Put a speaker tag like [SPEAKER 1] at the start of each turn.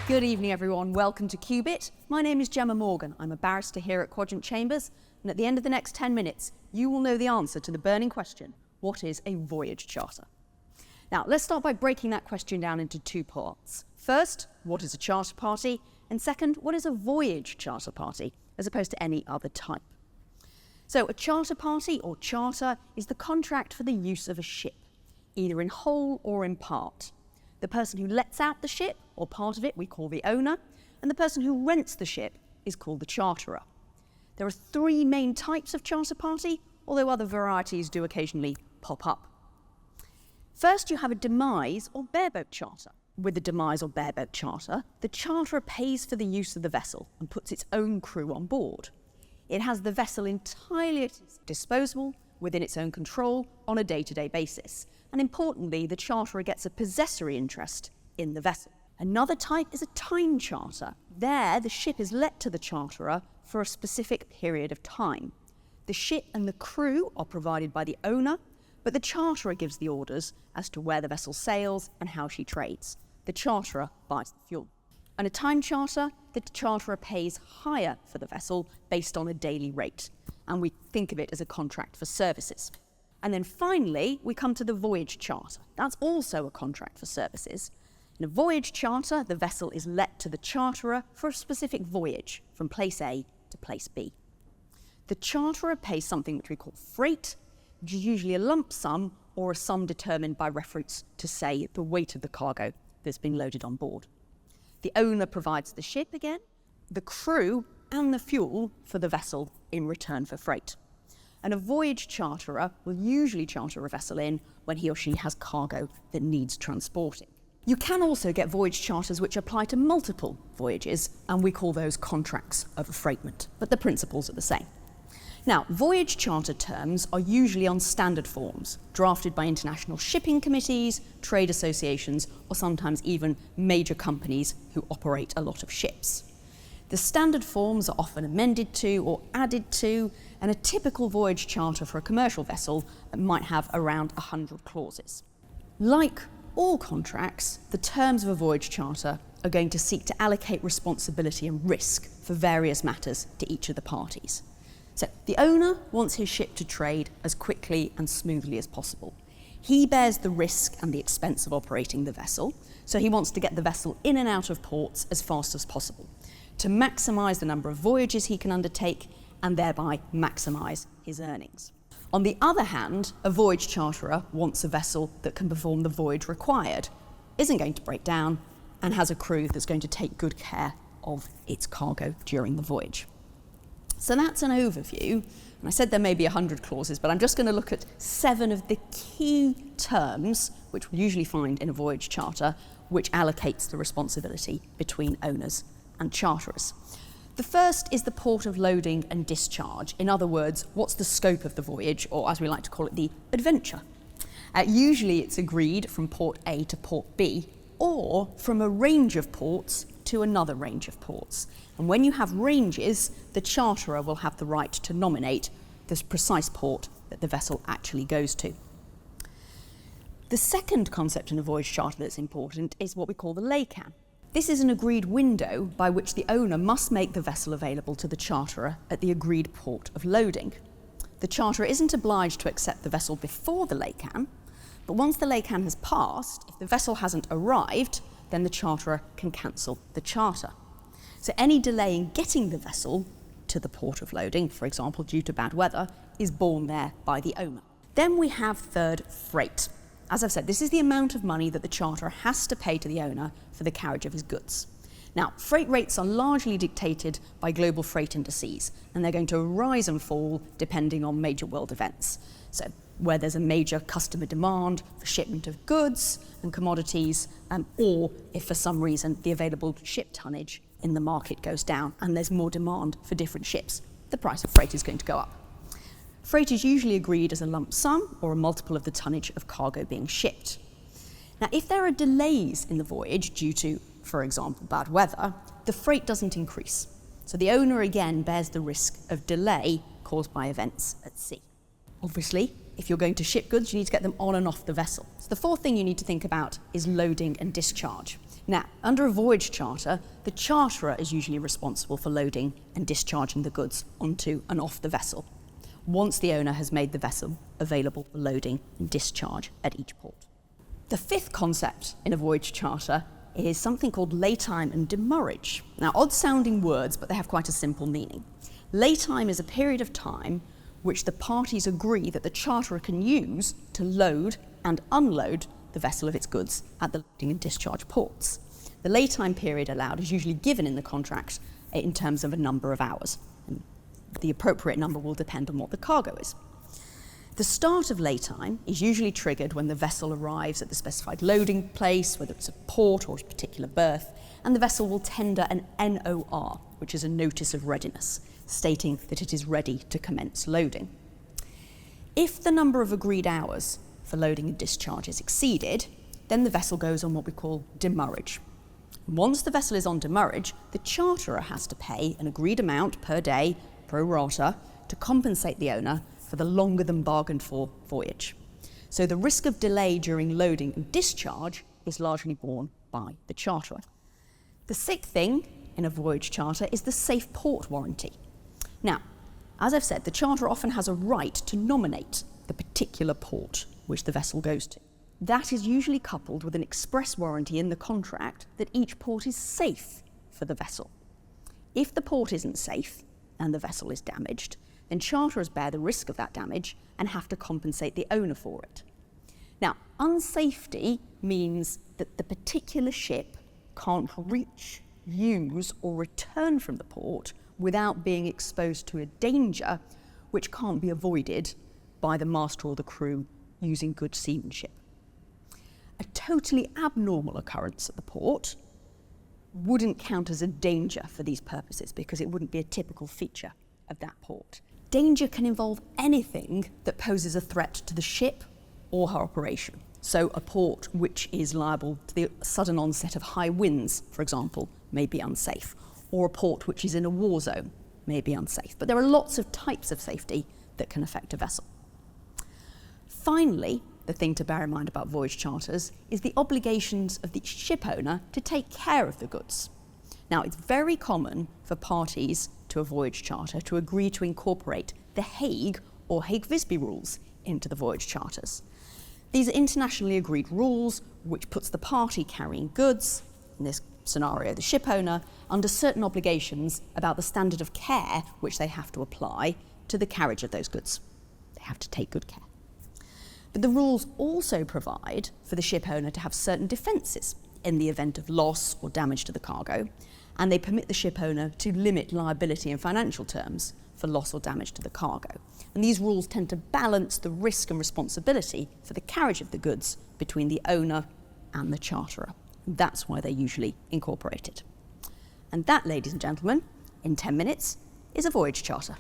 [SPEAKER 1] Good evening, everyone. Welcome to QBiT. My name is Gemma Morgan. I'm a barrister here at Quadrant Chambers, and at the end of the next 10 minutes, you will know the answer to the burning question: what is a voyage charter? Now, let's start by breaking that question down into two parts. First, what is a charter party? And second, what is a voyage charter party, as opposed to any other type? So a charter party, or charter, is the contract for the use of a ship, either in whole or in part. The person who lets out the ship, or part of it, we call the owner, and the person who rents the ship is called the charterer. There are three main types of charter party, although other varieties do occasionally pop up. First, you have a demise or bareboat charter. With the demise or bareboat charter, the charterer pays for the use of the vessel and puts its own crew on board. It has the vessel entirely at its disposal, within its own control, on a day-to-day basis. And importantly, the charterer gets a possessory interest in the vessel. Another type is a time charter. There, the ship is let to the charterer for a specific period of time. The ship and the crew are provided by the owner, but the charterer gives the orders as to where the vessel sails and how she trades. The charterer buys the fuel. On a time charter, the charterer pays hire for the vessel based on a daily rate, and we think of it as a contract for services. And then finally, we come to the voyage charter. That's also a contract for services. In a voyage charter, the vessel is let to the charterer for a specific voyage from place A to place B. The charterer pays something which we call freight, which is usually a lump sum or a sum determined by reference to, say, the weight of the cargo that's been loaded on board. The owner provides the ship again, the crew, and the fuel for the vessel in return for freight. And a voyage charterer will usually charter a vessel in when he or she has cargo that needs transporting. You can also get voyage charters which apply to multiple voyages, and we call those contracts of affreightment, but the principles are the same. Now, voyage charter terms are usually on standard forms, drafted by international shipping committees, trade associations, or sometimes even major companies who operate a lot of ships. The standard forms are often amended to or added to, and a typical voyage charter for a commercial vessel might have around 100 clauses. Like all contracts, the terms of a voyage charter are going to seek to allocate responsibility and risk for various matters to each of the parties. So the owner wants his ship to trade as quickly and smoothly as possible. He bears the risk and the expense of operating the vessel, so he wants to get the vessel in and out of ports as fast as possible, to maximise the number of voyages he can undertake and thereby maximise his earnings. On the other hand, a voyage charterer wants a vessel that can perform the voyage required, isn't going to break down, and has a crew that's going to take good care of its cargo during the voyage. So that's an overview, and I said there may be 100 clauses, but I'm just going to look at 7 of the key terms, which we usually find in a voyage charter, which allocates the responsibility between owners and charterers. The first is the port of loading and discharge. In other words, what's the scope of the voyage, or as we like to call it, the adventure. Usually it's agreed from port A to port B, or from a range of ports to another range of ports. And when you have ranges, the charterer will have the right to nominate the precise port that the vessel actually goes to. The second concept in a voyage charter that's important is what we call the laycan. This is an agreed window by which the owner must make the vessel available to the charterer at the agreed port of loading. The charterer isn't obliged to accept the vessel before the laycan, but once the laycan has passed, if the vessel hasn't arrived, then the charterer can cancel the charter. So any delay in getting the vessel to the port of loading, for example due to bad weather, is borne there by the owner. Then we have third, freight. As I've said, this is the amount of money that the charterer has to pay to the owner for the carriage of his goods. Now, freight rates are largely dictated by global freight indices, and they're going to rise and fall depending on major world events. So where there's a major customer demand for shipment of goods and commodities, or if for some reason the available ship tonnage in the market goes down and there's more demand for different ships, the price of freight is going to go up. Freight is usually agreed as a lump sum or a multiple of the tonnage of cargo being shipped. Now, if there are delays in the voyage due to, for example, bad weather, the freight doesn't increase. So the owner again bears the risk of delay caused by events at sea. Obviously, if you're going to ship goods, you need to get them on and off the vessel. So the fourth thing you need to think about is loading and discharge. Now, under a voyage charter, the charterer is usually responsible for loading and discharging the goods onto and off the vessel, once the owner has made the vessel available for loading and discharge at each port. The fifth concept in a voyage charter is something called laytime and demurrage. Now, odd-sounding words, but they have quite a simple meaning. Laytime is a period of time which the parties agree that the charterer can use to load and unload the vessel of its goods at the loading and discharge ports. The laytime period allowed is usually given in the contract in terms of a number of hours. And the appropriate number will depend on what the cargo is. The start of laytime is usually triggered when the vessel arrives at the specified loading place, whether it's a port or a particular berth, and the vessel will tender an NOR, which is a notice of readiness, stating that it is ready to commence loading. If the number of agreed hours for loading and discharge is exceeded, then the vessel goes on what we call demurrage. Once the vessel is on demurrage, the charterer has to pay an agreed amount per day, pro rata, to compensate the owner for the longer than bargained for voyage. So the risk of delay during loading and discharge is largely borne by the charterer. The sixth thing in a voyage charter is the safe port warranty. Now, as I've said, the charterer often has a right to nominate the particular port which the vessel goes to. That is usually coupled with an express warranty in the contract that each port is safe for the vessel. If the port isn't safe and the vessel is damaged, then charterers bear the risk of that damage and have to compensate the owner for it. Now, unsafety means that the particular ship can't reach, use, or return from the port without being exposed to a danger which can't be avoided by the master or the crew using good seamanship. A totally abnormal occurrence at the port wouldn't count as a danger for these purposes because it wouldn't be a typical feature of that port. Danger can involve anything that poses a threat to the ship or her operation. So a port which is liable to the sudden onset of high winds, for example, may be unsafe, or a port which is in a war zone may be unsafe. But there are lots of types of safety that can affect a vessel. Finally, the thing to bear in mind about voyage charters is the obligations of the ship owner to take care of the goods. Now, it's very common for parties to a voyage charter to agree to incorporate the Hague or Hague-Visby rules into the voyage charters. These are internationally agreed rules which puts the party carrying goods, in this scenario the ship owner, under certain obligations about the standard of care which they have to apply to the carriage of those goods. They have to take good care. But the rules also provide for the ship owner to have certain defences in the event of loss or damage to the cargo, and they permit the ship owner to limit liability in financial terms for loss or damage to the cargo. And these rules tend to balance the risk and responsibility for the carriage of the goods between the owner and the charterer. And that's why they're usually incorporated. And that, ladies and gentlemen, in 10 minutes, is a voyage charter.